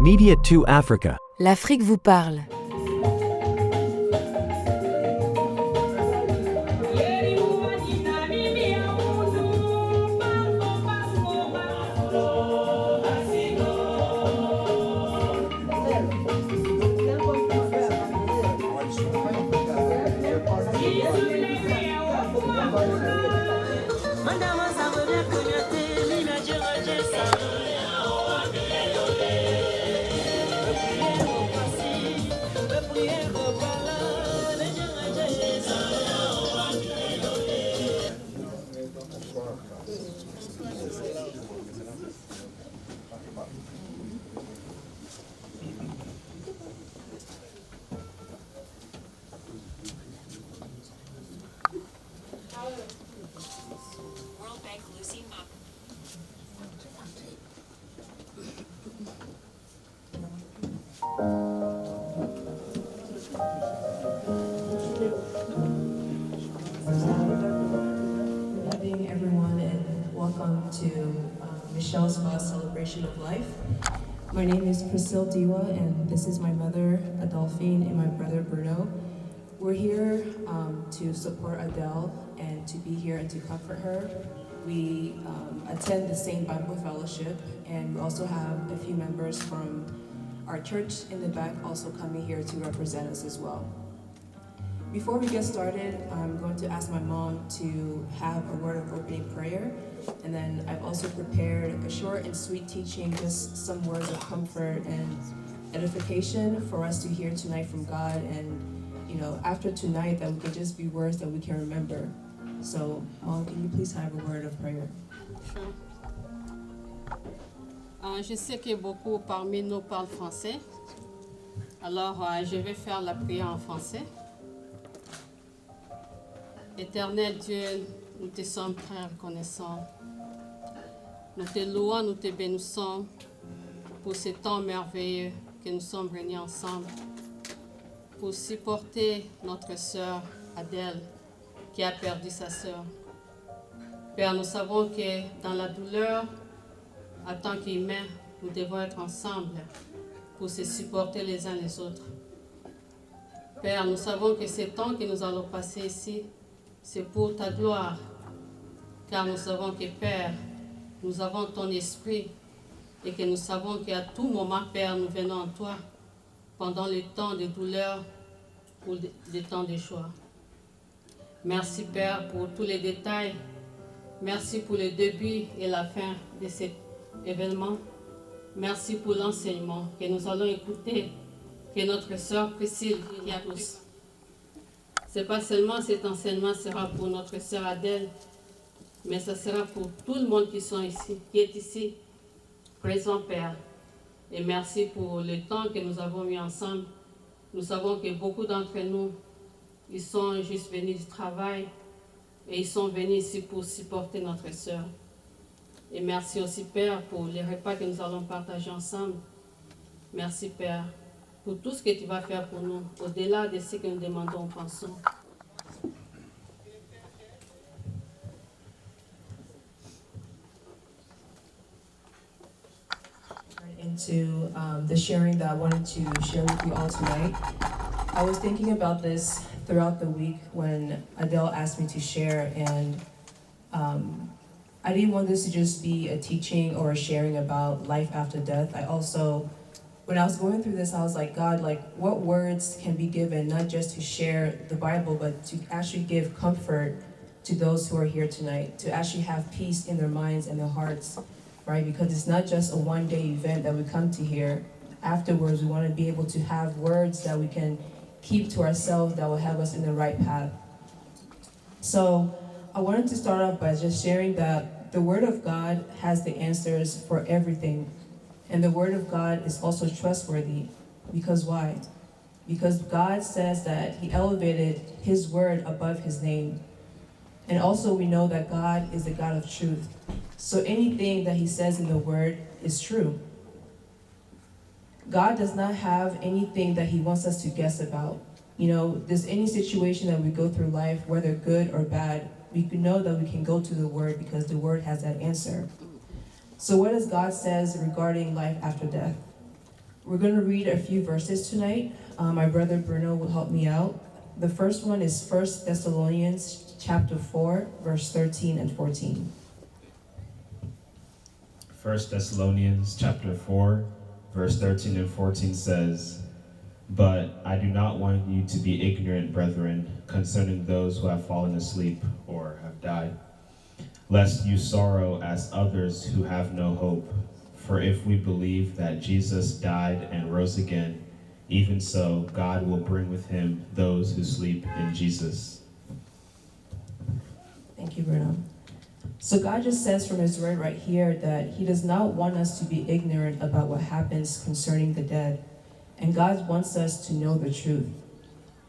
Media 2 Africa. L'Afrique vous parle. Evening, everyone, and welcome to Michelle's Spa Celebration of Life. My name is Priscille Diwa, and this is my mother, Adolphine, and my brother, Bruno. We're here to support Adele and to be here and to comfort her. We attend the same Bible Fellowship, and we also have a few members from our church in the back also coming here to represent us as well. Before we get started, I'm going to ask my mom to have a word of opening prayer, and then I've also prepared a short and sweet teaching, just some words of comfort and edification for us to hear tonight from God, and after tonight, that we can just be words that we can remember. So, Mom, can you please have a word of prayer? Sure. Je sais que beaucoup parmi nous parlent français, alors je vais faire la prière en français. Éternel Dieu, nous te sommes très reconnaissants. Nous te louons, nous te bénissons pour ce temps merveilleux que nous sommes réunis ensemble pour supporter notre sœur Adèle qui a perdu sa sœur. Père, nous savons que dans la douleur, en tant qu'humains, nous devons être ensemble pour se supporter les uns les autres. Père, nous savons que ce temps que nous allons passer ici, c'est pour ta gloire, car nous savons que, Père, nous avons ton esprit et que nous savons qu'à tout moment, Père, nous venons en toi pendant les temps de douleur ou les temps de joie. Merci, Père, pour tous les détails. Merci pour le début et la fin de cet événement. Merci pour l'enseignement que nous allons écouter, que notre sœur Priscille y a tous. C'est pas seulement cet enseignement sera pour notre sœur Adèle, mais ça sera pour tout le monde qui est ici, présent, Père. Et merci pour le temps que nous avons mis ensemble. Nous savons que beaucoup d'entre nous, ils sont juste venus du travail et ils sont venus ici pour supporter notre sœur. Et merci aussi, Père, pour les repas que nous allons partager ensemble. Merci, Père, pour tout ce que tu vas faire pour nous, au-delà de ce que nous demandons ou pensons. Into the sharing that I wanted to share with you all tonight. I was thinking about this throughout the week when Adele asked me to share, and I didn't want this to just be a teaching or a sharing about life after death. I also, when I was going through this, I was like, God, what words can be given, not just to share the Bible, but to actually give comfort to those who are here tonight, to actually have peace in their minds and their hearts, right? Because it's not just a one-day event that we come to here. Afterwards, we want to be able to have words that we can keep to ourselves that will have us in the right path. So I wanted to start off by just sharing that the Word of God has the answers for everything. And the Word of God is also trustworthy. Because why? Because God says that He elevated His Word above His name. And also we know that God is the God of truth. So anything that He says in the Word is true. God does not have anything that He wants us to guess about. There's any situation that we go through life, whether good or bad, we know that we can go to the Word because the Word has that answer. So what does God says regarding life after death? We're going to read a few verses tonight. My brother Bruno will help me out. The first one is 1 Thessalonians chapter 4, verse 13 and 14. 1 Thessalonians chapter 4, verse 13 and 14 says, "But I do not want you to be ignorant, brethren, concerning those who have fallen asleep or have died, lest you sorrow as others who have no hope. For if we believe that Jesus died and rose again, even so God will bring with him those who sleep in Jesus." Thank you, Bruno. So God just says from his word right here that he does not want us to be ignorant about what happens concerning the dead. And God wants us to know the truth.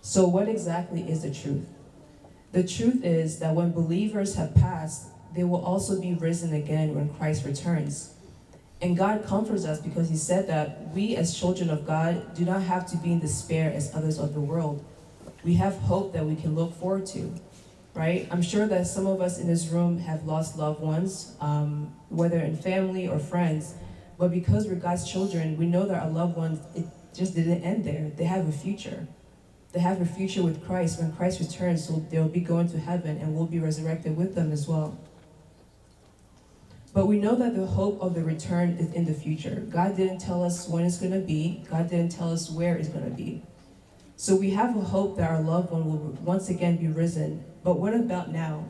So what exactly is the truth? The truth is that when believers have passed, they will also be risen again when Christ returns. And God comforts us because he said that we as children of God do not have to be in despair as others of the world. We have hope that we can look forward to, right? I'm sure that some of us in this room have lost loved ones, whether in family or friends. But because we're God's children, we know that our loved ones, it just didn't end there. They have a future. They have a future with Christ. When Christ returns, so they'll be going to heaven and we'll be resurrected with them as well. But we know that the hope of the return is in the future. God didn't tell us when it's going to be. God didn't tell us where it's going to be. So we have a hope that our loved one will once again be risen. But what about now?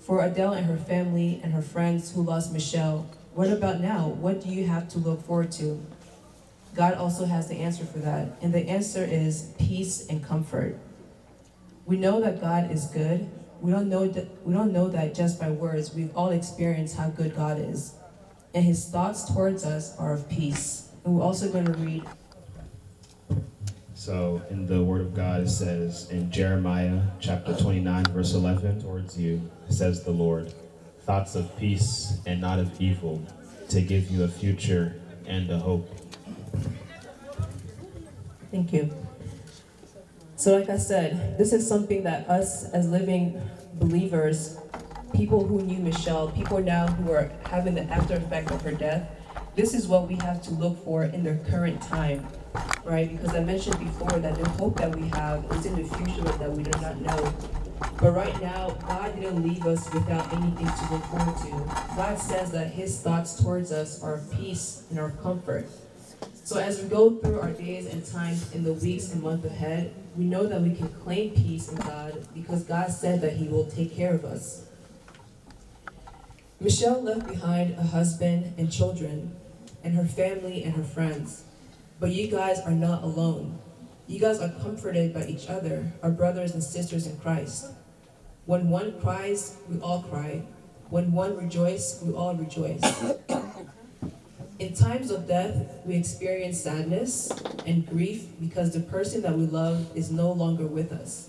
For Adele and her family and her friends who lost Michelle, what about now? What do you have to look forward to? God also has the answer for that. And the answer is peace and comfort. We know that God is good. We don't know that just by words. We've all experienced how good God is. And his thoughts towards us are of peace. And we're also going to read. So in the word of God, it says in Jeremiah chapter 29, verse 11, "Towards you, says the Lord, thoughts of peace and not of evil, to give you a future and a hope." Thank you. So like I said, this is something that us as living believers, people who knew Michelle, people now who are having the after effect of her death, this is what we have to look for in the current time, right? Because I mentioned before that the hope that we have is in the future that we do not know. But right now, God didn't leave us without anything to look forward to. God says that his thoughts towards us are of peace and are of comfort. So as we go through our days and times in the weeks and months ahead, we know that we can claim peace in God because God said that he will take care of us. Michelle left behind a husband and children and her family and her friends. But you guys are not alone. You guys are comforted by each other, our brothers and sisters in Christ. When one cries, we all cry. When one rejoices, we all rejoice. In times of death, we experience sadness and grief because the person that we love is no longer with us.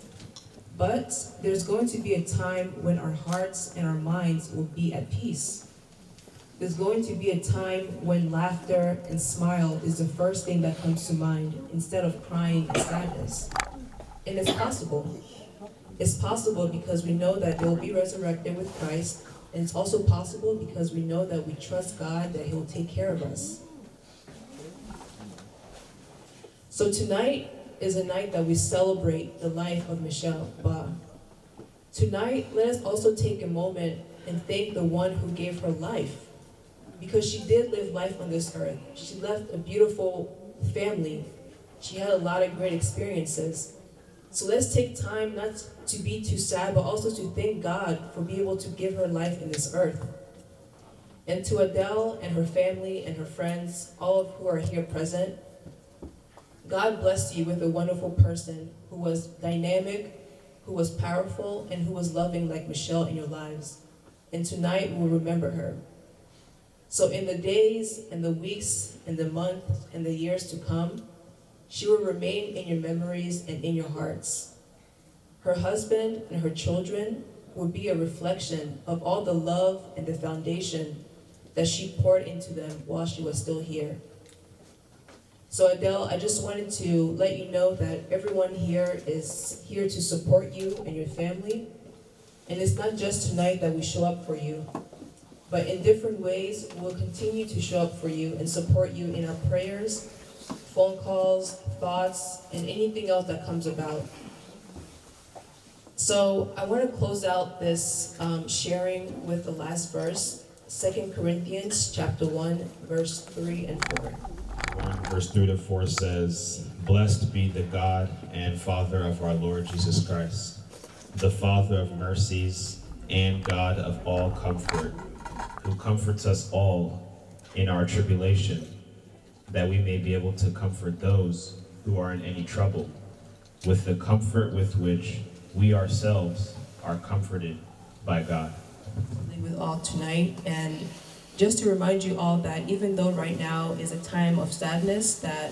But there's going to be a time when our hearts and our minds will be at peace. There's going to be a time when laughter and smile is the first thing that comes to mind instead of crying and sadness. And it's possible. It's possible because we know that they'll be resurrected with Christ. And it's also possible because we know that we trust God that he'll take care of us. So tonight is a night that we celebrate the life of Michelle Ba. Tonight, let us also take a moment and thank the one who gave her life. Because she did live life on this earth. She left a beautiful family. She had a lot of great experiences. So let's take time not to be too sad, but also to thank God for being able to give her life in this earth. And to Adele and her family and her friends, all of who are here present, God blessed you with a wonderful person who was dynamic, who was powerful, and who was loving like Michelle in your lives. And tonight we'll remember her. So in the days and the weeks and the months and the years to come, she will remain in your memories and in your hearts. Her husband and her children will be a reflection of all the love and the foundation that she poured into them while she was still here. So Adele, I just wanted to let you know that everyone here is here to support you and your family. And it's not just tonight that we show up for you, but in different ways, we'll continue to show up for you and support you in our prayers, phone calls, thoughts, and anything else that comes about. So I want to close out this sharing with the last verse, 2 Corinthians chapter 1, verse 3 and 4. 1 verse 3 to 4 says, "Blessed be the God and Father of our Lord Jesus Christ, the Father of mercies and God of all comfort, who comforts us all in our tribulation, that we may be able to comfort those who are in any trouble, with the comfort with which we ourselves are comforted by God." With all tonight, and just to remind you all that even though right now is a time of sadness that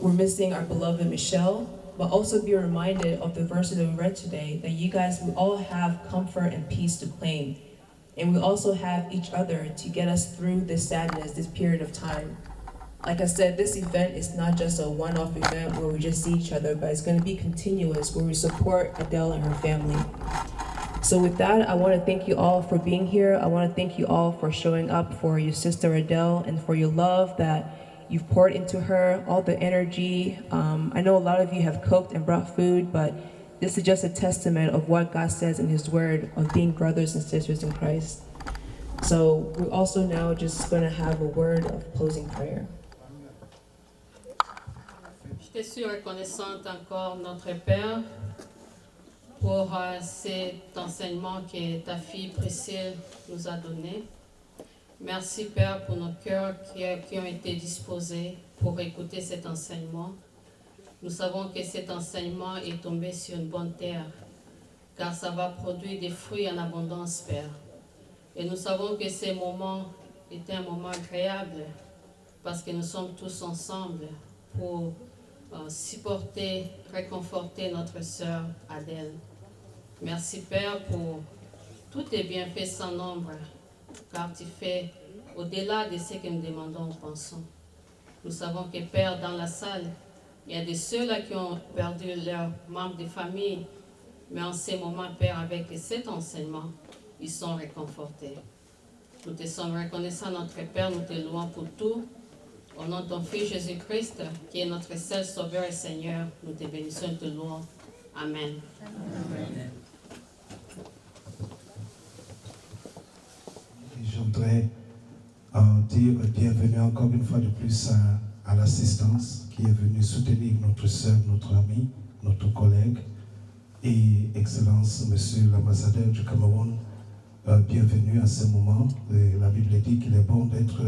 we're missing our beloved Michelle, but also be reminded of the verses that we read today, that you guys will all have comfort and peace to claim. And we also have each other to get us through this sadness, this period of time. Like I said, this event is not just a one-off event where we just see each other, but it's going to be continuous, where we support Adele and her family. So with that, I want to thank you all for being here. I want to thank you all for showing up for your sister Adele and for your love that you've poured into her, all the energy. I know a lot of you have cooked and brought food, but this is just a testament of what God says in His Word of being brothers and sisters in Christ. So we're also now just going to have a word of closing prayer. Je suis reconnaissante encore, notre Père, pour cet enseignement que ta fille Priscille nous a donné. Merci, Père, pour nos cœurs qui ont été disposés pour écouter cet enseignement. Nous savons que cet enseignement est tombé sur une bonne terre, car ça va produire des fruits en abondance, Père. Et nous savons que ce moment était un moment agréable, parce que nous sommes tous ensemble pour supporter, réconforter notre sœur Adèle. Merci, Père, pour tous tes bienfaits sans nombre, car tu fais au-delà de ce que nous demandons ou pensons. Nous savons que, Père, dans la salle, il y a des ceux-là qui ont perdu leurs membres de famille, mais en ces moments, Père, avec cet enseignement, ils sont réconfortés. Nous te sommes reconnaissants, notre Père, nous te louons pour tout. Au nom de ton Fils Jésus-Christ, qui est notre seul Sauveur et Seigneur, nous te bénissons et te louons. Amen. Amen. Je voudrais dire bienvenue encore une fois de plus à l'assistance qui est venue soutenir notre sœur, notre amie, notre collègue et Excellence, Monsieur l'ambassadeur du Cameroun. Bienvenue à ce moment. La Bible dit qu'il est bon d'être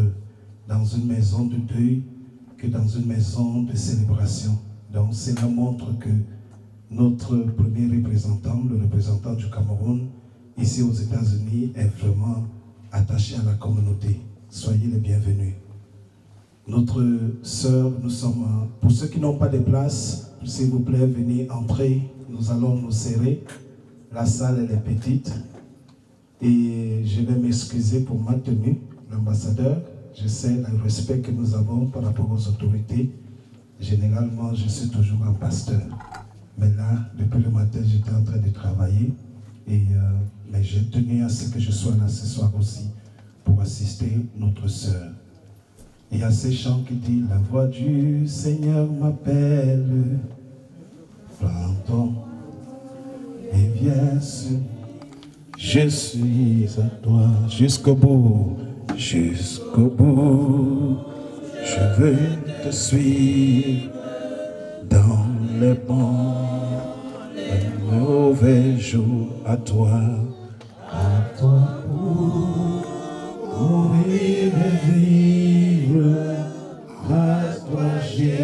dans une maison de deuil que dans une maison de célébration. Donc cela montre que notre premier représentant, le représentant du Cameroun, ici aux États-Unis, est vraiment attaché à la communauté. Soyez les bienvenus. Notre sœur, nous sommes, pour ceux qui n'ont pas de place, s'il vous plaît, venez entrer. Nous allons nous serrer. La salle, elle est petite. Et je vais m'excuser pour ma tenue, l'ambassadeur. Je sais le respect que nous avons par rapport aux autorités. Généralement, je suis toujours un pasteur. Mais là, depuis le matin, j'étais en train de travailler. Mais j'ai tenu à ce que je sois là ce soir aussi pour assister notre sœur. Il y a ces chants qui disent « La voix du Seigneur m'appelle, plantons et viens sur. Je suis à toi jusqu'au bout, jusqu'au bout. Je veux te suivre dans les bons et mauvais jours. À toi pour mourir et vivre. À toi Jésus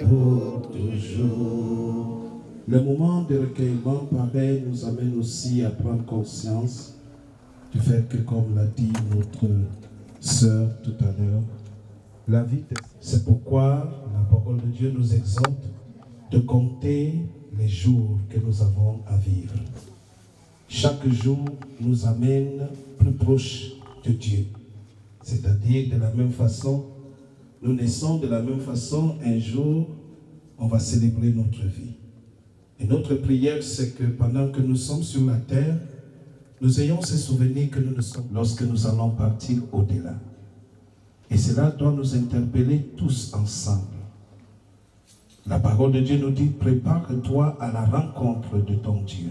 pour toujours. Le moment de recueillement pareil nous amène aussi à prendre conscience du fait que, comme l'a dit notre sœur tout à l'heure, la vie, c'est pourquoi la parole de Dieu nous exhorte de compter les jours que nous avons à vivre. Chaque jour nous amène plus proche de Dieu. C'est-à-dire, de la même façon, nous naissons de la même façon, un jour, on va célébrer notre vie. Et notre prière, c'est que pendant que nous sommes sur la terre, nous ayons ce souvenir que nous sommes lorsque nous allons partir au-delà. Et cela doit nous interpeller tous ensemble. La parole de Dieu nous dit, prépare-toi à la rencontre de ton Dieu.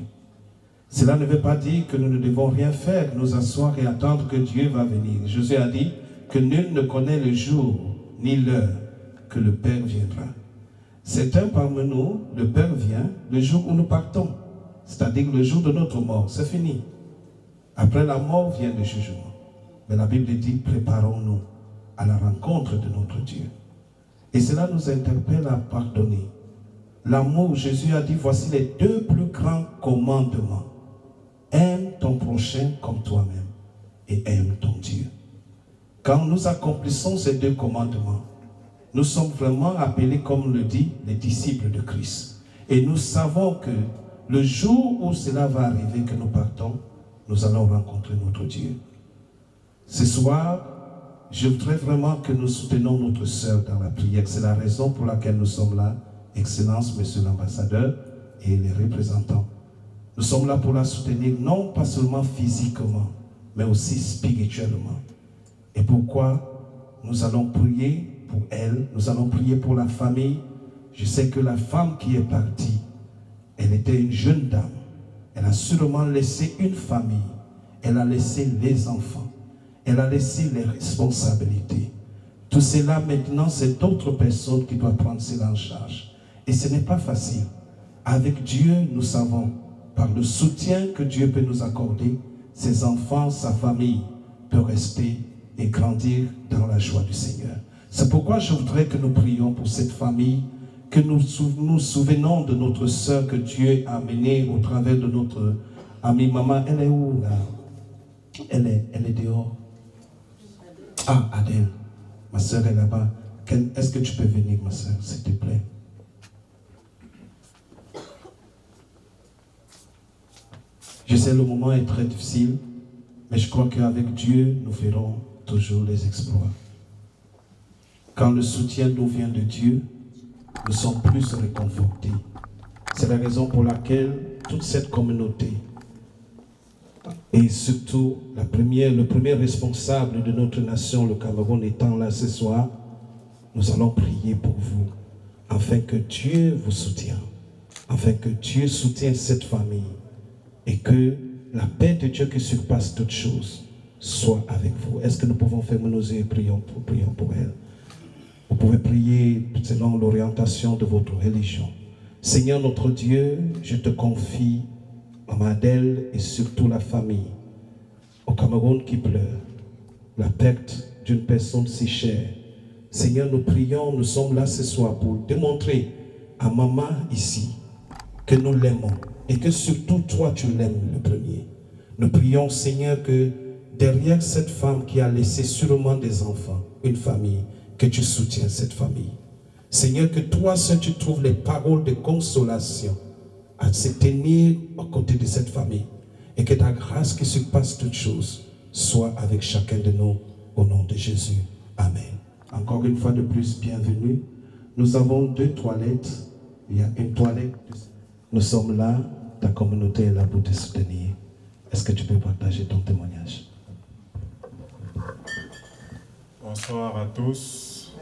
Cela ne veut pas dire que nous ne devons rien faire, nous asseoir et attendre que Dieu va venir. Jésus a dit que nul ne connaît le jour ni l'heure que le Père viendra. Certains parmi nous, le Père vient le jour où nous partons, c'est-à-dire le jour de notre mort, c'est fini. Après la mort vient le jugement. Mais la Bible dit, préparons-nous à la rencontre de notre Dieu. Et cela nous interpelle à pardonner. L'amour, Jésus a dit, voici les deux plus grands commandements. Aime ton prochain comme toi-même et aime ton Dieu. Quand nous accomplissons ces deux commandements, nous sommes vraiment appelés, comme le dit, les disciples de Christ. Et nous savons que le jour où cela va arriver, que nous partons, nous allons rencontrer notre Dieu. Ce soir, je voudrais vraiment que nous soutenions notre sœur dans la prière. C'est la raison pour laquelle nous sommes là, Excellence, Monsieur l'ambassadeur et les représentants. Nous sommes là pour la soutenir, non pas seulement physiquement, mais aussi spirituellement. Et pourquoi nous allons prier pour elle, nous allons prier pour la famille. Je sais que la femme qui est partie, elle était une jeune dame. Elle a sûrement laissé une famille. Elle a laissé les enfants. Elle a laissé les responsabilités. Tout cela maintenant, c'est d'autres personnes qui doivent prendre cela en charge. Et ce n'est pas facile. Avec Dieu, nous savons, par le soutien que Dieu peut nous accorder, ses enfants, sa famille peuvent rester et grandir dans la joie du Seigneur. C'est pourquoi je voudrais que nous prions pour cette famille, que nous nous souvenons de notre sœur que Dieu a amenée au travers de notre amie maman. Elle est où là? Elle est dehors. Ah, Adèle, ma sœur est là-bas. Est-ce que tu peux venir, ma sœur, s'il te plaît? Je sais, le moment est très difficile, mais je crois qu'avec Dieu, nous ferons toujours les exploits. Quand le soutien nous vient de Dieu, nous sommes plus réconfortés. C'est la raison pour laquelle toute cette communauté, et surtout le premier responsable de notre nation, le Cameroun, étant là ce soir, nous allons prier pour vous, afin que Dieu vous soutienne, afin que Dieu soutienne cette famille, et que la paix de Dieu qui surpasse toutes choses soit avec vous. Est-ce que nous pouvons fermer nos yeux et prions pour elle? Vous pouvez prier selon l'orientation de votre religion. Seigneur notre Dieu, je te confie Maman Adèle et surtout la famille au Cameroun qui pleure, la perte d'une personne si chère. Seigneur, nous prions, nous sommes là ce soir pour démontrer à maman ici que nous l'aimons et que surtout toi tu l'aimes le premier. Nous prions, Seigneur, que derrière cette femme qui a laissé sûrement des enfants, une famille, que tu soutiens cette famille. Seigneur, que toi seul tu trouves les paroles de consolation à se tenir aux côtés de cette famille et que ta grâce qui surpasse toutes choses soit avec chacun de nous au nom de Jésus. Amen. Encore une fois de plus, bienvenue. Nous avons 2 toilettes. Il y a une toilette. Nous sommes là, ta communauté est là pour te soutenir. Est-ce que tu peux partager ton témoignage? Bonsoir à tous.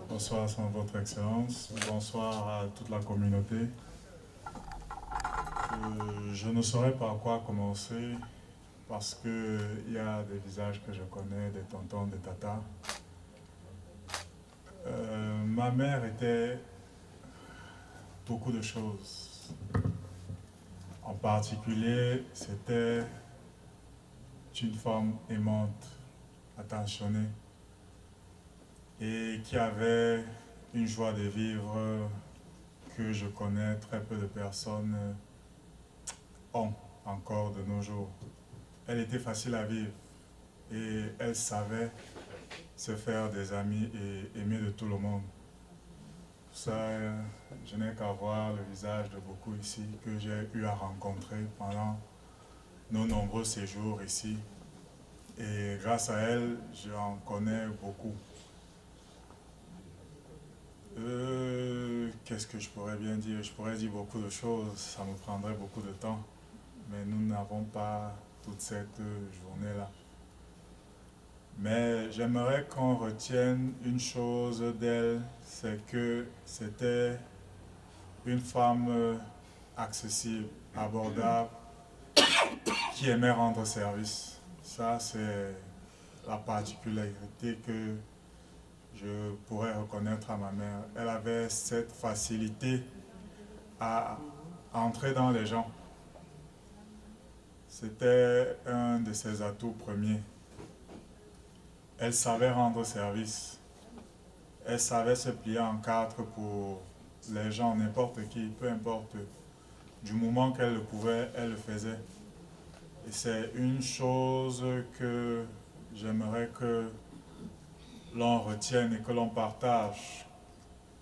Bonsoir à votre Excellence. Bonsoir à toute la communauté. Je ne saurais par quoi commencer parce qu'il y a des visages que je connais, des tontons, des tatas. Ma mère était beaucoup de choses. En particulier, c'était une femme aimante, attentionnée et qui avait une joie de vivre que je connais très peu de personnes ont encore de nos jours. Elle était facile à vivre et elle savait se faire des amis et aimer de tout le monde. Pour ça, je n'ai qu'à voir le visage de beaucoup ici que j'ai eu à rencontrer pendant nos nombreux séjours ici. Et grâce à elle, j'en connais beaucoup. Qu'est-ce que je pourrais bien dire? Je pourrais dire beaucoup de choses, ça me prendrait beaucoup de temps. Mais nous n'avons pas toute cette journée-là. Mais j'aimerais qu'on retienne une chose d'elle, c'est que c'était une femme accessible, abordable, qui aimait rendre service. Ça, c'est la particularité que je pourrais reconnaître à ma mère. Elle avait cette facilité à entrer dans les gens. C'était un de ses atouts premiers. Elle savait rendre service. Elle savait se plier en quatre pour les gens, n'importe qui, peu importe. Du moment qu'elle le pouvait, elle le faisait. Et c'est une chose que j'aimerais que l'on retienne et que l'on partage.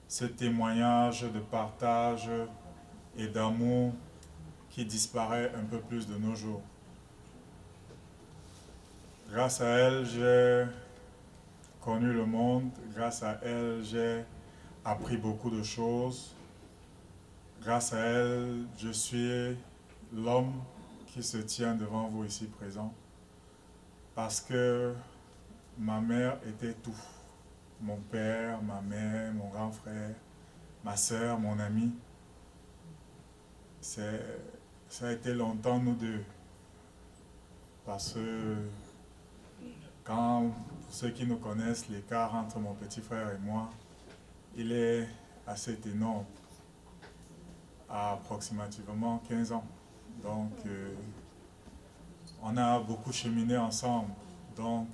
Ce témoignage de partage et d'amour qui disparaît un peu plus de nos jours. Grâce à elle, j'ai connu le monde. Grâce à elle, j'ai appris beaucoup de choses. Grâce à elle, je suis l'homme qui se tient devant vous ici présent. Parce que ma mère était tout. Mon père, ma mère, mon grand frère, ma soeur, mon ami. Ça a été longtemps nous deux. Parce que pour ceux qui nous connaissent, l'écart entre mon petit frère et moi, il est assez énorme. À approximativement 15 ans. Donc, on a beaucoup cheminé ensemble. Donc,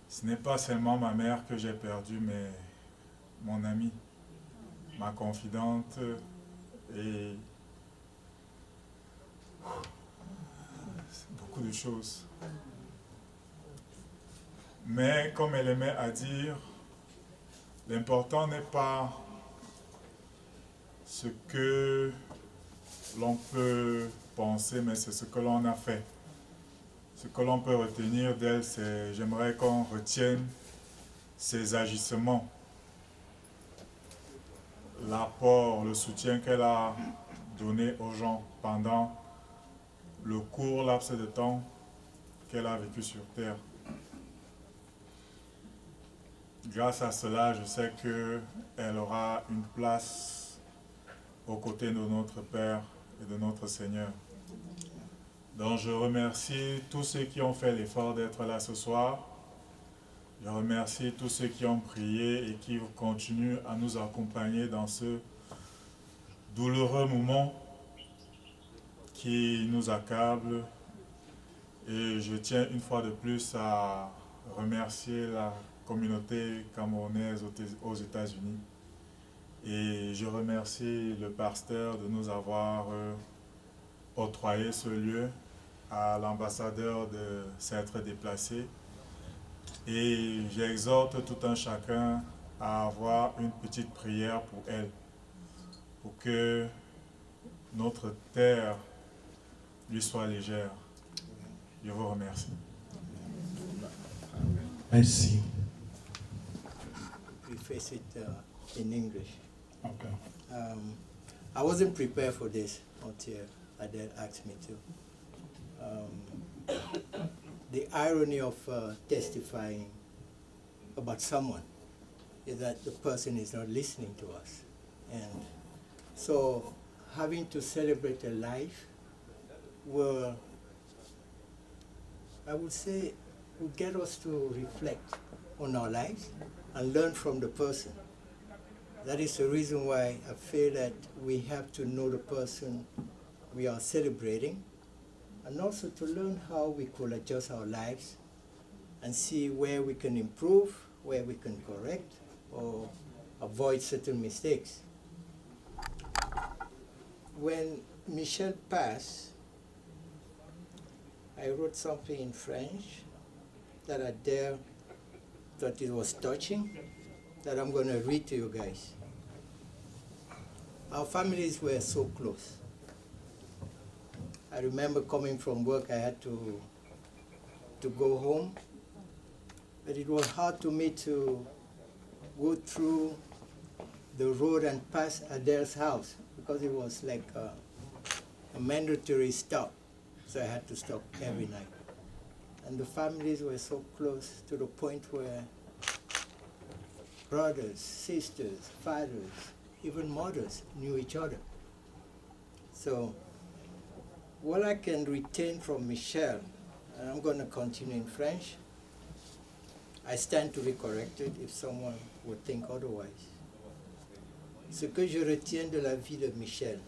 ce n'est pas seulement ma mère que j'ai perdue, mais mon amie, ma confidente et beaucoup de choses. Mais comme elle aimait à dire, l'important n'est pas ce que l'on peut penser, mais c'est ce que l'on a fait. Ce que l'on peut retenir d'elle, c'est j'aimerais qu'on retienne ses agissements, l'apport, le soutien qu'elle a donné aux gens pendant le court laps de temps qu'elle a vécu sur Terre. Grâce à cela, je sais qu'elle aura une place aux côtés de notre Père et de notre Seigneur. Donc je remercie tous ceux qui ont fait l'effort d'être là ce soir. Je remercie tous ceux qui ont prié et qui continuent à nous accompagner dans ce douloureux moment qui nous accable. Et je tiens une fois de plus à remercier la communauté camerounaise aux États-Unis. Et je remercie le pasteur de nous avoir octroyé ce lieu, à l'ambassadeur de s'être déplacé. Et j'exhorte tout un chacun à avoir une petite prière pour elle, pour que notre terre lui soit légère. Je vous remercie. Merci. We face it in English. Okay. I wasn't prepared for this until Adele asked me to. The irony of testifying about someone is that the person is not listening to us. And so having to celebrate a life will, I would say, will get us to reflect on our lives and learn from the person. That is the reason why I feel that we have to know the person we are celebrating, and also to learn how we could adjust our lives and see where we can improve, where we can correct or avoid certain mistakes. When Michel passed, I wrote something in French that Adele thought it was touching, that I'm going to read to you guys. Our families were so close. I remember coming from work, I had to go home, but it was hard to me to go through the road and pass Adele's house because it was like a mandatory stop, so I had to stop every night. And the families were so close to the point where brothers, sisters, fathers, even mothers knew each other. So what I can retain from Michel, and I'm going to continue in French, I stand to be corrected if someone would think otherwise. Ce que je retiens de la vie de Michel,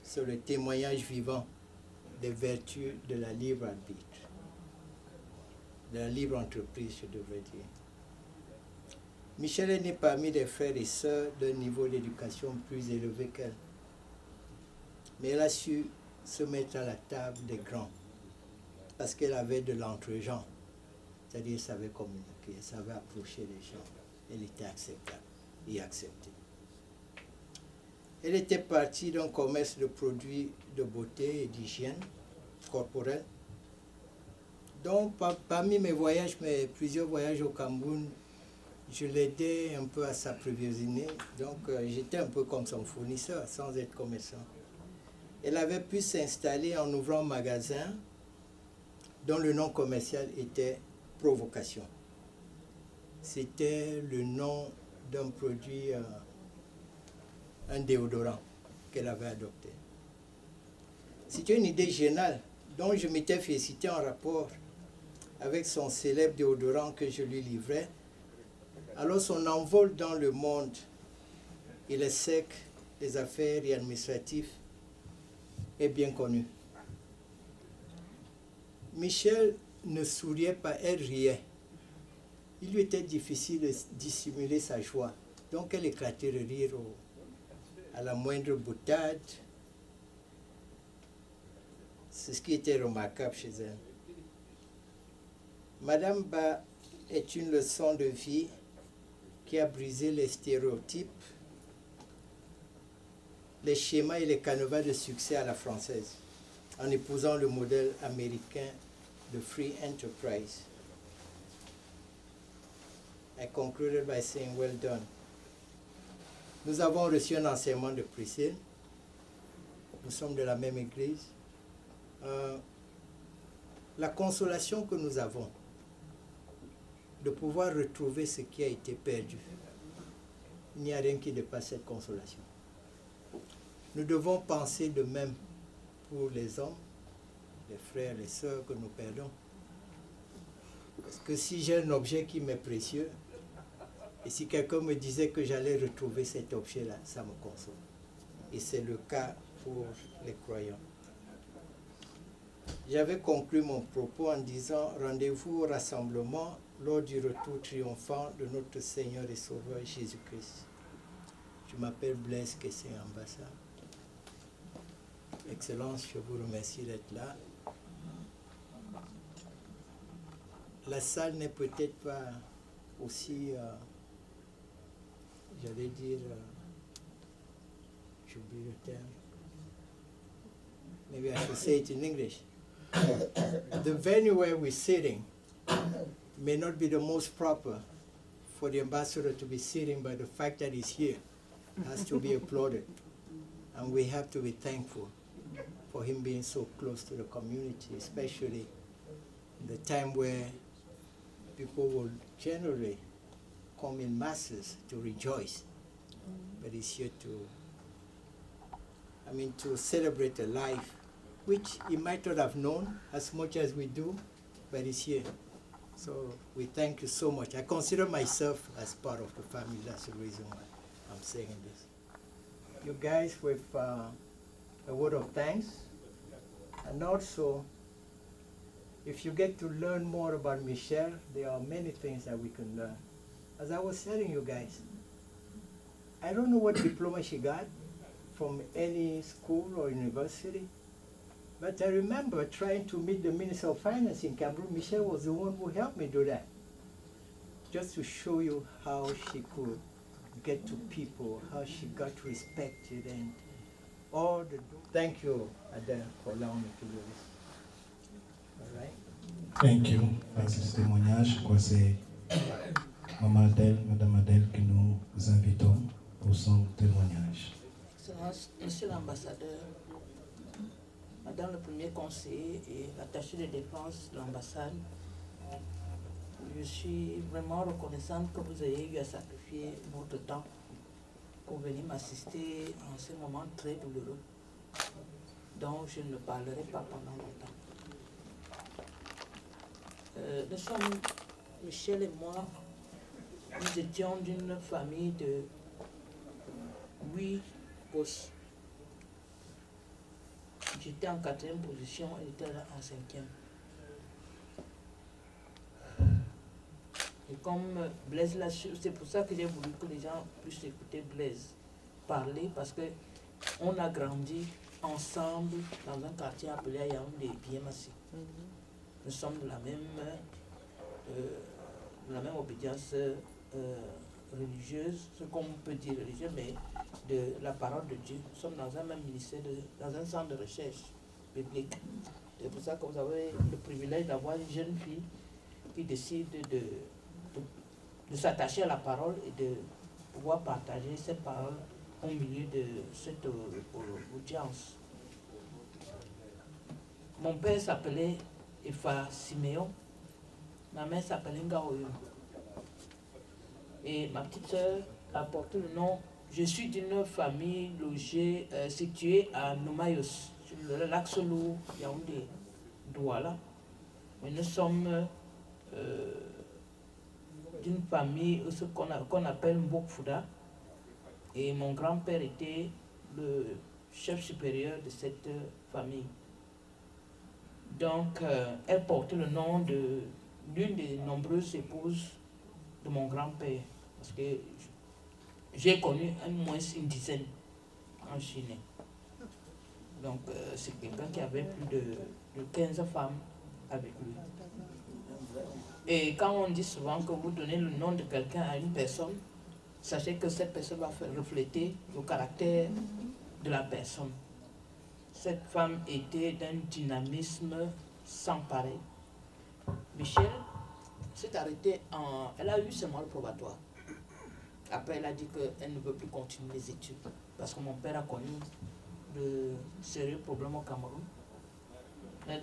c'est le témoignage vivant des vertus de la libre arbitre, de la libre entreprise, je devrais dire. Michel est né parmi des frères et sœurs d'un niveau d'éducation plus élevé qu'elle. Mais elle a su se mettre à la table des grands parce qu'elle avait de l'entre-gens. C'est-à-dire, elle savait communiquer, elle savait approcher les gens. Elle était acceptable et acceptée. Elle était partie d'un commerce de produits de beauté et d'hygiène corporelle. Donc, parmi mes voyages, plusieurs voyages au Cameroun, je l'aidais un peu à s'approvisionner. Donc, j'étais un peu comme son fournisseur, sans être commerçant. Elle avait pu s'installer en ouvrant un magasin dont le nom commercial était Provocation. C'était le nom d'un produit, un déodorant qu'elle avait adopté. C'était une idée géniale dont je m'étais félicité en rapport avec son célèbre déodorant que je lui livrais. Alors son envol dans le monde, il est sec, les affaires et administratifs, est bien connu. Michel ne souriait pas, elle riait. Il lui était difficile de dissimuler sa joie. Donc elle éclatait de rire à la moindre boutade. C'est ce qui était remarquable chez elle. Madame Ba est une leçon de vie qui a brisé les stéréotypes, les schémas et les canevas de succès à la française, en épousant le modèle américain de free enterprise. I concluded by saying, well done. Nous avons reçu un enseignement de Priscille. Nous sommes de la même église. La consolation que nous avons de pouvoir retrouver ce qui a été perdu. Il n'y a rien qui dépasse cette consolation. Nous devons penser de même pour les hommes, les frères, les sœurs que nous perdons. Parce que si j'ai un objet qui m'est précieux, et si quelqu'un me disait que j'allais retrouver cet objet-là, ça me console. Et c'est le cas pour les croyants. J'avais conclu mon propos en disant rendez-vous au rassemblement lors du retour triomphant de notre Seigneur et Sauveur Jésus-Christ. Je m'appelle Blaise Kessé Ambassa. Excellence, je vous remercie d'être là. La salle n'est peut-être pas aussi, j'allais dire, j'oublie le terme. Maybe I should say it in English. The venue where we're sitting may not be the most proper for the ambassador to be sitting, but the fact that he's here has to be applauded. And we have to be thankful for him being so close to the community, especially in the time where people will generally come in masses to rejoice. But he's here to celebrate a life which he might not have known as much as we do, but he's here. So we thank you so much. I consider myself as part of the family. That's the reason why I'm saying this. You guys with a word of thanks, and also if you get to learn more about Michel, there are many things that we can learn. As I was telling you guys, I don't know what diploma she got from any school or university, but I remember trying to meet the Minister of Finance in Cameroon. Michel was the one who helped me do that, just to show you how she could get to people, how she got respected, and all the... Thank you, Adele, for allowing me to do this. All right? Thank you. Merci ce témoignage. Je crois que c'est Maman Adèle, Madame Adèle que nous invitons pour son témoignage. Excellence, Monsieur l'ambassadeur, Madame le Premier conseiller et l'attaché de défense de l'ambassade, je suis vraiment reconnaissante que vous ayez eu à sacrifier votre temps pour venir m'assister en ce moment très douloureux, dont je ne parlerai pas pendant longtemps. Nous sommes, Michel et moi, nous étions d'une famille de 8 gosses. J'étais en 4e position, elle était là en 5e. Et comme Blaise l'a su, c'est pour ça que j'ai voulu que les gens puissent écouter Blaise parler, parce qu'on a grandi ensemble dans un quartier appelé Yaoundé, Biémassi. Nous sommes de la même obédience religieuse, ce qu'on peut dire religieuse, mais de la parole de Dieu. Nous sommes dans un même ministère, dans un centre de recherche biblique. C'est pour ça que vous avez le privilège d'avoir une jeune fille qui décide de s'attacher à la parole et de pouvoir partager cette parole au milieu de cette audience. Mon père s'appelait Efa Siméon, ma mère s'appelait Ngaoyo. Et ma petite sœur a porté le nom. Je suis d'une famille logée, située à Noumayos, sur le lac Solo, Yaoundé, Douala. Mais nous sommes d'une famille, ce qu'on appelle Mbokfouda. Et mon grand-père était le chef supérieur de cette famille. Donc, elle portait le nom de l'une des nombreuses épouses de mon grand-père. Parce que j'ai connu au moins une dizaine en Chine. Donc, c'est quelqu'un qui avait plus de 15 femmes avec lui. Et quand on dit souvent que vous donnez le nom de quelqu'un à une personne, sachez que cette personne va faire refléter le caractère de la personne. Cette femme était d'un dynamisme sans pareil. Michel s'est arrêtée elle a eu seulement le probatoire. Après, elle a dit qu'elle ne veut plus continuer les études parce que mon père a connu de sérieux problèmes au Cameroun. Elle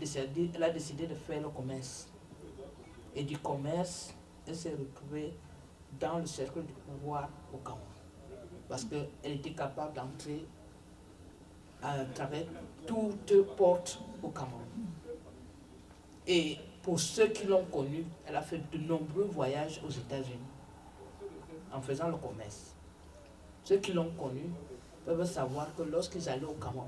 a décidé de faire le commerce. Et du commerce, elle s'est retrouvée dans le cercle du pouvoir au Cameroun. Parce qu'elle était capable d'entrer à travers toutes portes au Cameroun. Et pour ceux qui l'ont connue, elle a fait de nombreux voyages aux États-Unis en faisant le commerce. Ceux qui l'ont connue peuvent savoir que lorsqu'ils allaient au Cameroun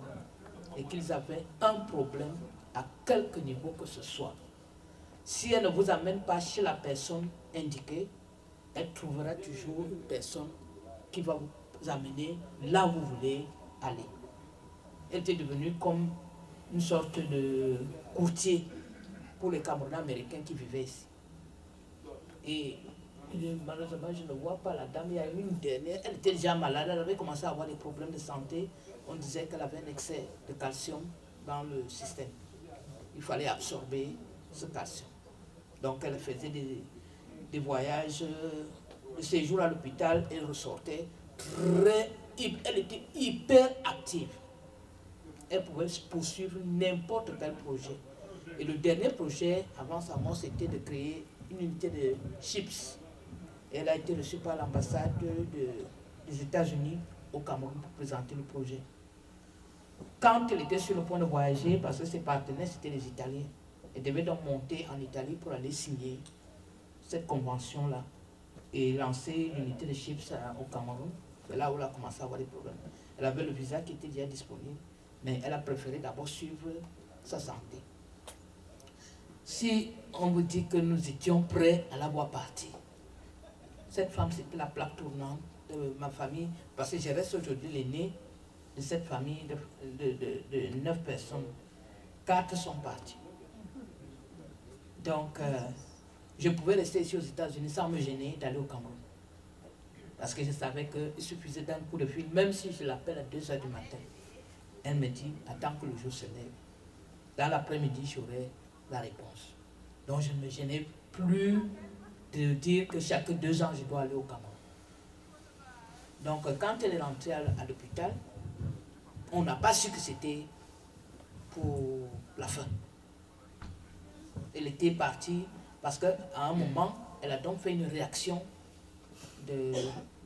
et qu'ils avaient un problème à quelque niveau que ce soit, si elle ne vous amène pas chez la personne indiquée, elle trouvera toujours une personne qui va vous amener là où vous voulez aller. Elle était devenue comme une sorte de courtier pour les Camerounais américains qui vivaient ici. Et malheureusement, je ne vois pas la dame. Il y a eu une dernière, elle était déjà malade, elle avait commencé à avoir des problèmes de santé. On disait qu'elle avait un excès de calcium dans le système. Il fallait absorber ce calcium. Donc elle faisait des voyages, de séjour à l'hôpital, elle ressortait elle était hyper active. Elle pouvait poursuivre n'importe quel projet. Et le dernier projet, avant sa mort, c'était de créer une unité de chips. Elle a été reçue par l'ambassade des États-Unis au Cameroun pour présenter le projet. Quand elle était sur le point de voyager, parce que ses partenaires, c'était les Italiens, elle devait donc monter en Italie pour aller signer cette convention-là et lancer l'unité de chips au Cameroun. C'est là où elle a commencé à avoir des problèmes. Elle avait le visa qui était déjà disponible, mais elle a préféré d'abord suivre sa santé. Si on vous dit que nous étions prêts à la voir partir, cette femme, c'était la plaque tournante de ma famille, parce que je reste aujourd'hui l'aîné de cette famille de 9 personnes. 4 sont partis. Donc, je pouvais rester ici aux États-Unis sans me gêner d'aller au Cameroun. Parce que je savais qu'il suffisait d'un coup de fil, même si je l'appelle à 2h du matin. Elle me dit, attends que le jour se lève. Dans l'après-midi, j'aurai la réponse. Donc, je ne me gênais plus de dire que chaque 2 ans, je dois aller au Cameroun. Donc, quand elle est rentrée à l'hôpital, on n'a pas su que c'était pour la fin. Elle était partie parce qu'à un moment, elle a donc fait une réaction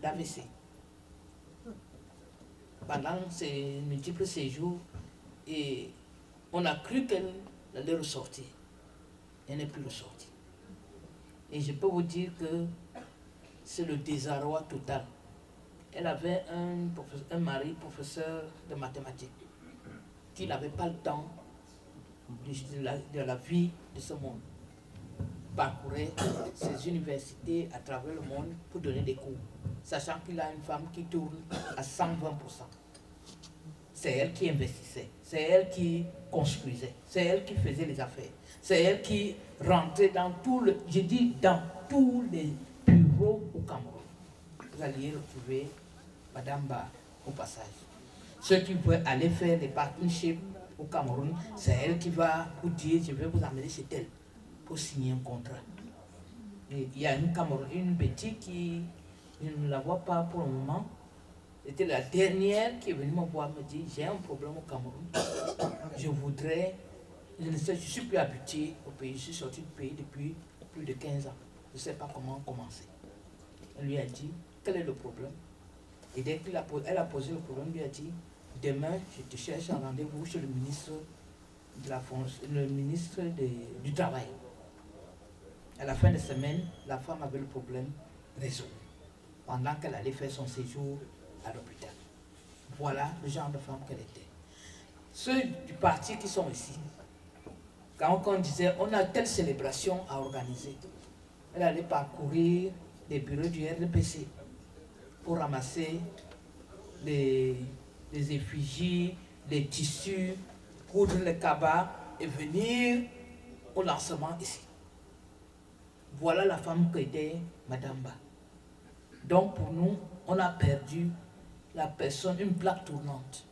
d'AVC. Pendant ces multiples séjours, et on a cru qu'elle allait ressortir. Elle n'est plus ressortie. Et je peux vous dire que c'est le désarroi total. Elle avait un mari professeur de mathématiques qui n'avait pas le temps de la vie de ce monde. Parcourait ses universités à travers le monde pour donner des cours, sachant qu'il a une femme qui tourne à 120%. C'est elle qui investissait, c'est elle qui construisait, c'est elle qui faisait les affaires, c'est elle qui rentrait dans dans tous les bureaux au Cameroun. Vous alliez retrouver Madame Ba au passage. Ceux qui veulent aller faire des partnerships au Cameroun, c'est elle qui va vous dire, je vais vous emmener chez elle pour signer un contrat. Et il y a une Betty qui, je ne la vois pas pour le moment, c'était la dernière qui est venue me voir, me dire, j'ai un problème au Cameroun, je suis plus habituée au pays, je suis sortie du pays depuis plus de 15 ans, je ne sais pas comment commencer. Elle lui a dit, quel est le problème? Et dès qu'elle a posé le problème, elle lui a dit, demain, je te cherche un rendez-vous chez le ministre du Travail. À la fin de semaine, la femme avait le problème résolu, pendant qu'elle allait faire son séjour à l'hôpital. Voilà le genre de femme qu'elle était. Ceux du parti qui sont ici, quand on disait, on a telle célébration à organiser, elle allait parcourir les bureaux du RDPC pour ramasser les effigies, les tissus, coudre les cabas et venir au lancement ici. Voilà la femme qu'était Madame Ba. Donc pour nous, on a perdu la personne, une plaque tournante.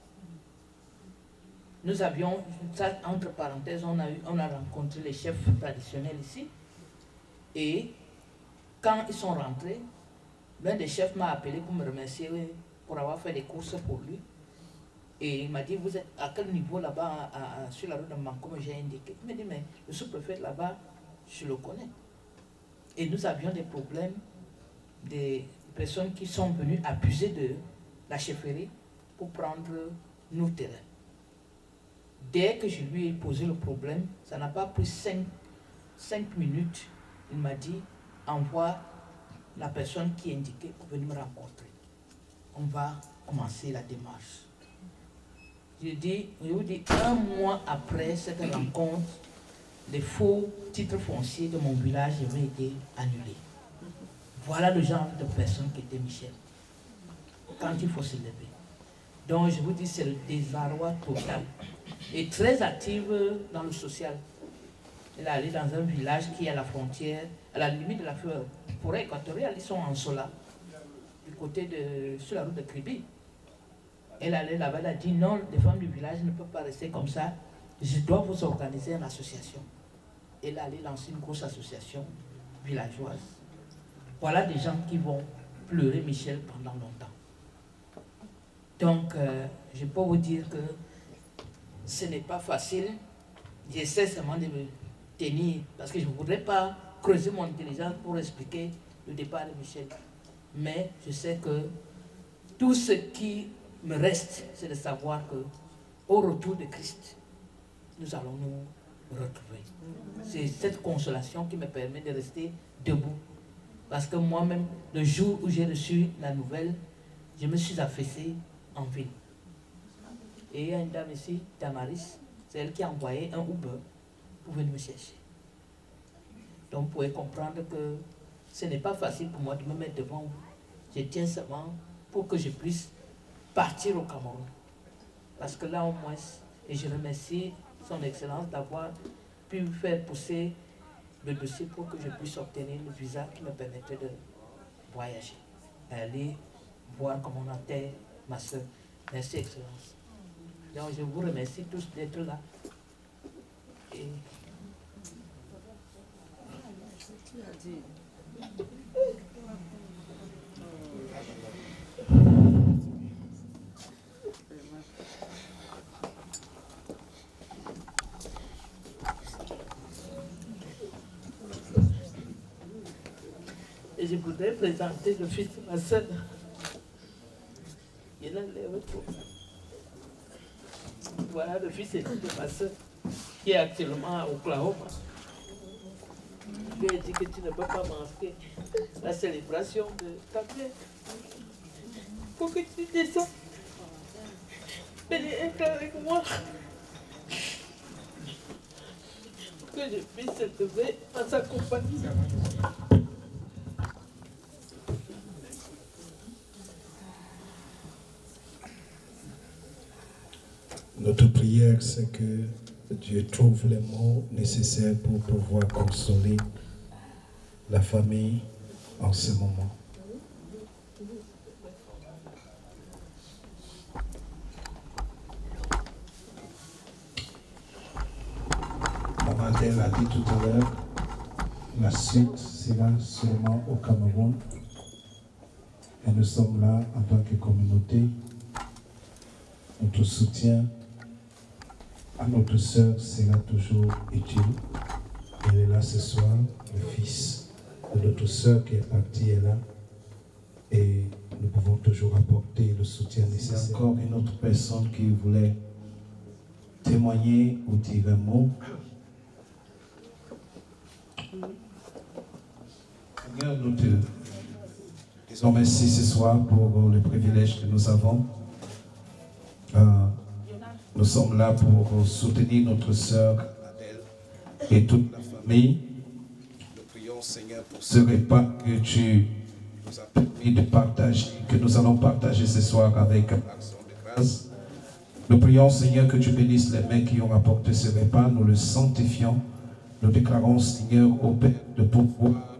Nous avions, ça, entre parenthèses, on a rencontré les chefs traditionnels ici. Et quand ils sont rentrés, l'un des chefs m'a appelé pour me remercier pour avoir fait des courses pour lui. Et il m'a dit, vous êtes à quel niveau là-bas, sur la rue de Mankoum, j'ai indiqué. Il m'a dit, mais le sous-préfet là-bas, je le connais. Et nous avions des problèmes, des personnes qui sont venues abuser de la chefferie pour prendre nos terrains. Dès que je lui ai posé le problème, ça n'a pas pris 5 minutes. Il m'a dit, envoie la personne qui est indiquée pour venir me rencontrer. On va commencer la démarche. Je vous dis, un mois après cette rencontre, les faux titres fonciers de mon village avaient été annulés. Voilà le genre de personne qu'était Michel, quand il faut se lever. Donc je vous dis, c'est le désarroi total. Et très active dans le social. Elle est allée dans un village qui est à la frontière, à la limite de la forêt équatoriale, ils sont en Sola, du côté sur la route de Kribi. Elle allait là-bas, elle a dit non, les femmes du village ne peuvent pas rester comme ça, je dois vous organiser une association. Elle allait lancer une grosse association villageoise. Voilà des gens qui vont pleurer Michel pendant longtemps. Donc, je peux vous dire que ce n'est pas facile. J'essaie seulement de me tenir, parce que je ne voudrais pas creuser mon intelligence pour expliquer le départ de Michel. Mais je sais que tout ce qui me reste, c'est de savoir qu'au retour de Christ, nous allons nous retrouver. C'est cette consolation qui me permet de rester debout. Parce que moi-même, le jour où j'ai reçu la nouvelle, je me suis affaissé en ville. Et il y a une dame ici, Damaris, c'est elle qui a envoyé un Uber pour venir me chercher. Donc vous pouvez comprendre que ce n'est pas facile pour moi de me mettre devant vous. Je tiens seulement pour que je puisse partir au Cameroun. Parce que là au moins, et je remercie son Excellence d'avoir pu faire pousser le dossier pour que je puisse obtenir le visa qui me permettrait de voyager, aller voir comment on enterre ma soeur. Merci Excellence. Donc je vous remercie tous d'être là. Et Et je voudrais présenter le fils de ma soeur. Il a les retours. Voilà le fils aîné de ma soeur, qui est actuellement à Oklahoma. Je lui ai dit que tu ne peux pas manquer la célébration de ta mère. Il faut que tu descends. Venez être avec moi. Pour que je puisse te lever en sa compagnie. Notre prière, c'est que Dieu trouve les mots nécessaires pour pouvoir consoler la famille en ce moment. Maman Adèle a dit tout à l'heure, la suite sera seulement au Cameroun. Et nous sommes là en tant que communauté. Notre soutien à notre sœur sera toujours utile. Elle est là ce soir, le fils de notre sœur qui est parti est là. Et nous pouvons toujours apporter le soutien nécessaire. Encore une autre personne qui voulait témoigner ou dire un mot. Seigneur, nous te disons merci ce soir pour le privilège que nous avons. Nous sommes là pour soutenir notre sœur Adèle et toute la famille. Nous prions, Seigneur, pour ce repas que tu nous as permis de partager, que nous allons partager ce soir avec l'action de grâce. Nous prions, Seigneur, que tu bénisses les mains qui ont apporté ce repas. Nous le sanctifions. Nous déclarons, Seigneur, au Père de pouvoir,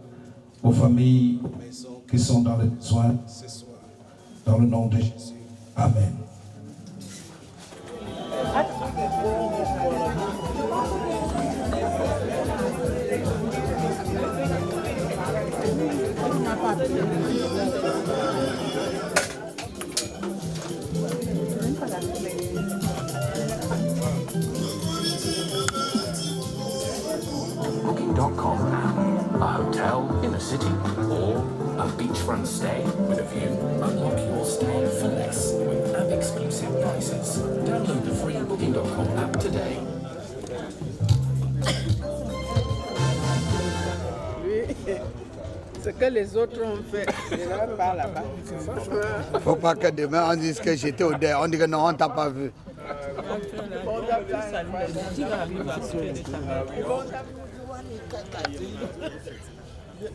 aux familles, aux maisons qui sont dans le besoin ce soir. Dans le nom de Jésus. Amen. Booking.com app, a hotel in a city, or a beachfront stay with a view. Unlock your stay for less with app-exclusive prices. Download the free Booking.com app today. Ce que les autres ont fait, je ne vais pas là-bas. Faut pas que demain on dise que j'étais au dé. On dit que non, on t'a pas vu.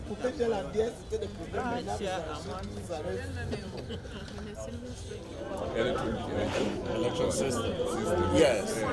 Pour que j'ai la dièse, c'était des problèmes. Election system. Yes.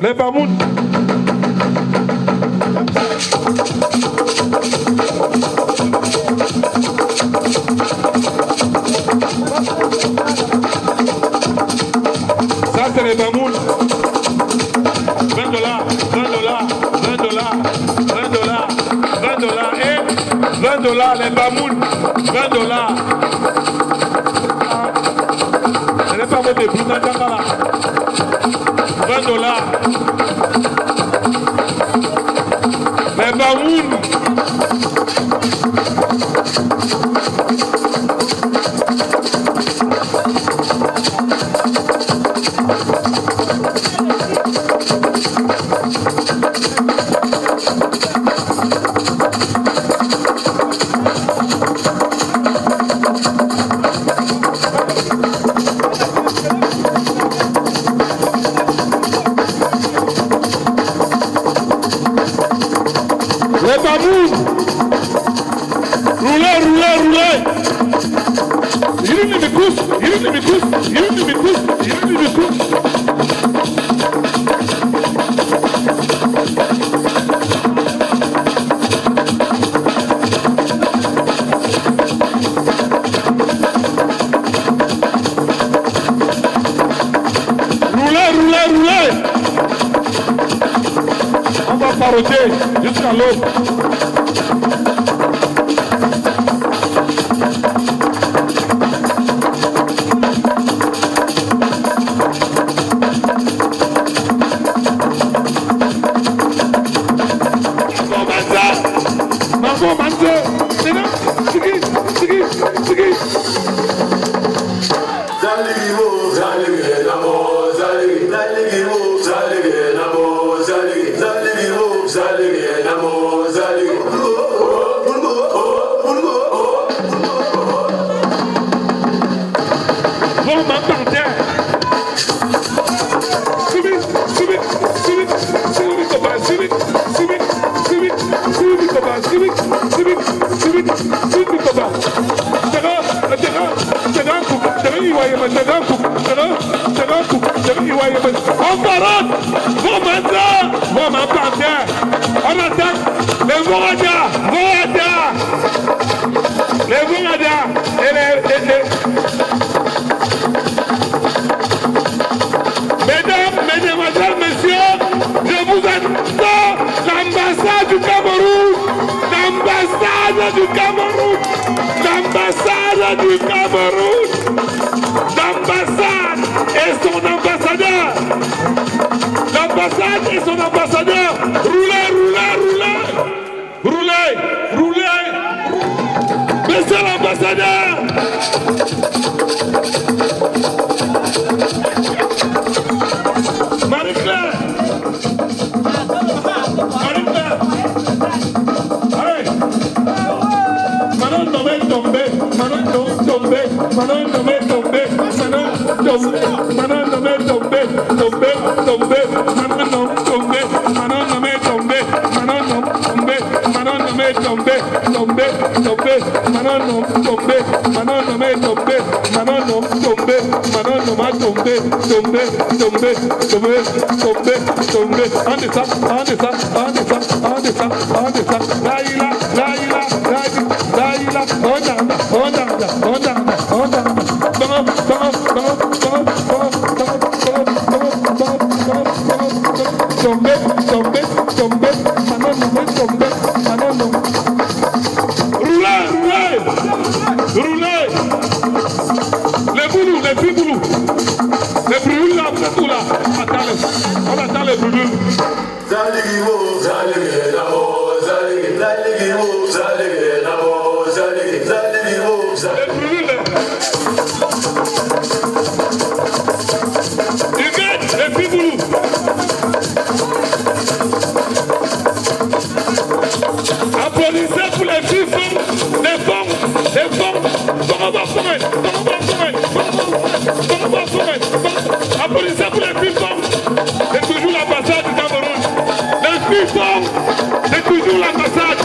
Les Bamoun. Ça, c'est les Bamoun. 20 $, 20 $, 20 $, 20 $, 20 $, et 20 $, les Bamoun. 20 $. Ce n'est pas votre épouse, là. 20 $. Les Bamoun. garrotter jusqu'à l'aube. Margot Manzo, maintenant, Sigi. Bon, ma panthère. Subit, on parade, bon ma panthère, on attaque les Vorada, et les... Mesdames, mesdemoiselles, messieurs, je vous attends l'ambassade du Cameroun, l'ambassade et son ambassadeur, roulez, monsieur l'ambassadeur. Marie-Claire. Allez. Manon tombé. Roulez. Les boulous, les petits boulous. Les brûlures là, tout là. On attend les brûlures. Les brûlures là. Huguette, les petits boulous. Applaudissez pour les filles, les femmes. Applaudissez pour les filles femmes. C'est toujours l'ambassade du Cameroun. Les filles femmes, c'est toujours l'ambassade.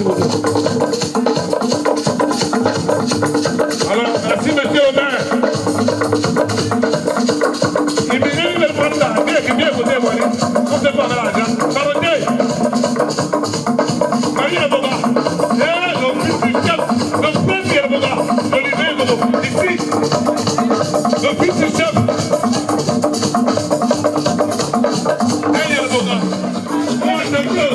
Alors, merci monsieur le maire. Il mérite de prendre là. Bien côté, moi. On se parle l'argent. Parotez. Marie Avocat. Et le fils du chef, le premier avocat, Olivier Godo. Ici, le fils du chef. Hey, avocat. Moi, je peux.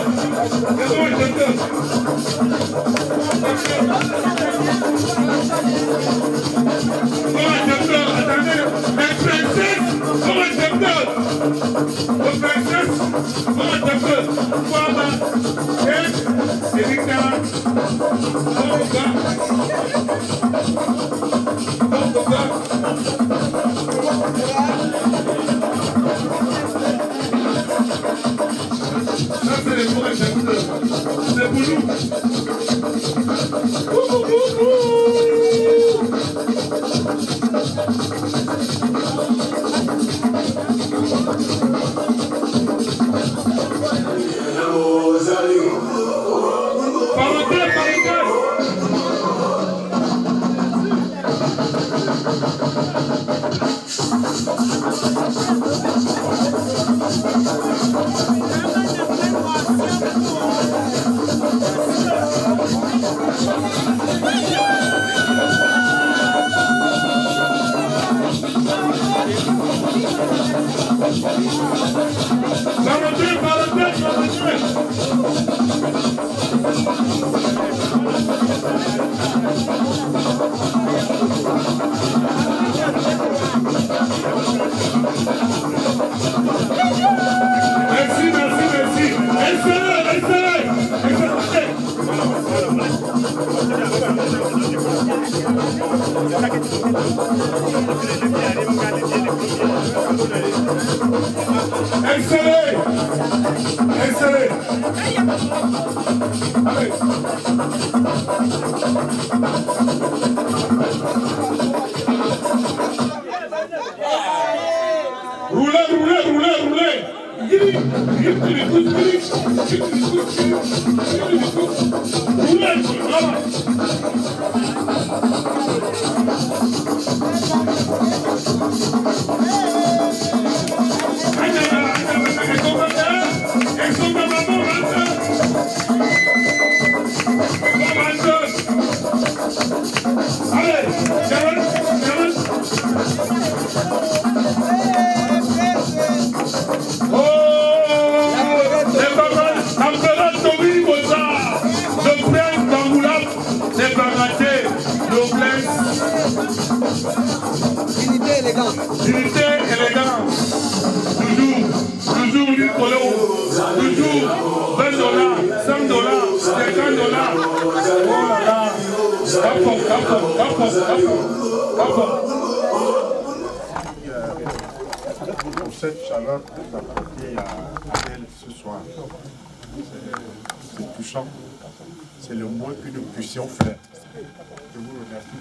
C'est pour nous. Pour cette chaleur que vous apportez à elle ce soir, c'est touchant. C'est le moins que nous puissions faire. Je vous remercie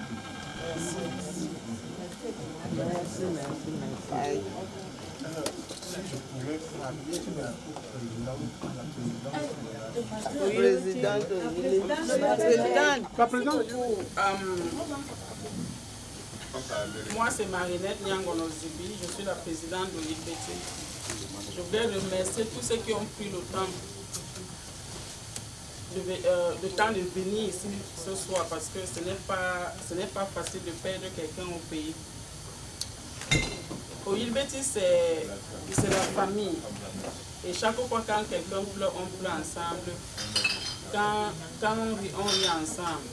Moi, c'est Marinette Nyangono Zibi, je suis la présidente de l'IPT. Je voudrais remercier tous ceux qui ont pris le temps de venir ici ce soir parce que ce n'est pas facile de perdre quelqu'un au pays. Au Ilbeti, c'est la famille. Et chaque fois quand quelqu'un pleure, on pleure ensemble. Quand on rit ensemble.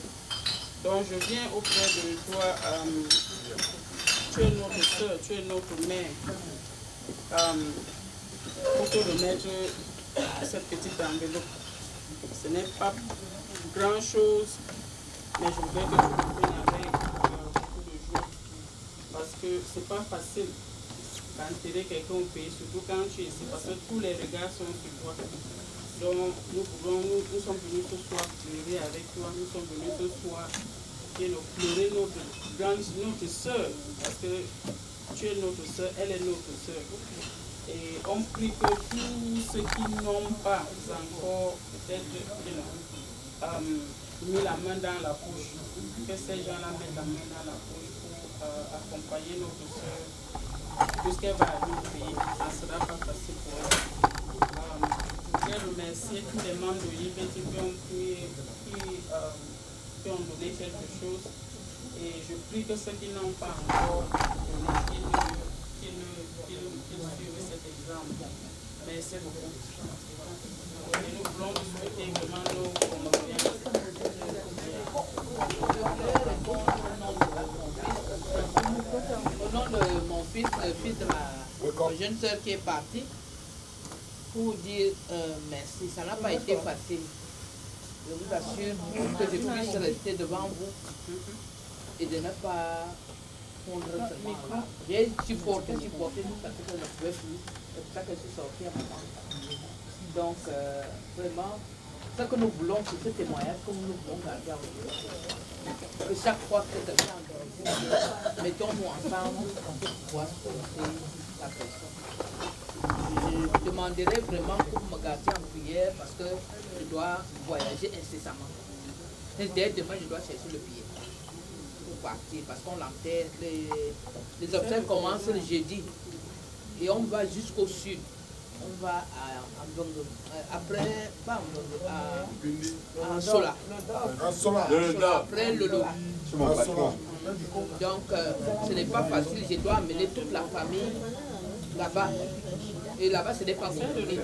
Donc je viens auprès de toi, tu es notre soeur, tu es notre mère, pour te remettre cette petite enveloppe. Ce n'est pas grand chose, mais je voudrais que tu le prennes avec beaucoup de joie. Parce que c'est pas facile d'enterrer quelqu'un au pays, surtout quand tu es ici, parce que tous les regards sont sur toi. Donc nous sommes venus ce soir pleurer avec toi, nous sommes venus ce soir pleurer notre soeur, parce que tu es notre soeur, elle est notre soeur. Et on prie que tous ceux qui n'ont pas encore peut-être mis la main dans la poche, que ces gens-là mettent la main dans la poche pour accompagner notre soeur, puisqu'elle va aller au pays, ça ne sera pas facile pour elle. Je voudrais remercier tous les membres de l'IBT qui ont donné quelque chose, et je prie que ceux qui n'ont pas encore donné, qu'ils suivent cet exemple. Merci beaucoup. Et nous voulons souhaiter vraiment nos Comoriens. Au nom de mon fils, fils de ma jeune soeur qui est partie, pour dire merci. Ça n'a pas été facile. Je vous assure que je puisse rester devant vous et de ne pas fondre ce micro. J'ai supporté jusqu'à ce que je ne pouvais plus. C'est pour ça que je suis sortie à maman. Donc, vraiment, ce que nous voulons, c'est ce témoignage que nous voulons garder avec nous. Que chaque fois que quelqu'un entend, mettons-nous ensemble pour pouvoir supporter la personne. Je demanderai vraiment que vous me gardiez en prière parce que je dois voyager incessamment. Et dès demain, je dois chercher le billet pour partir parce qu'on l'enterre. Les obsèques commencent le jeudi et on va jusqu'au sud. On va à Mbongo. Après, pas à Sola. Après le lot. Donc, ce n'est pas facile. Je dois amener toute la famille là-bas. Et là-bas, ce n'est pas facile.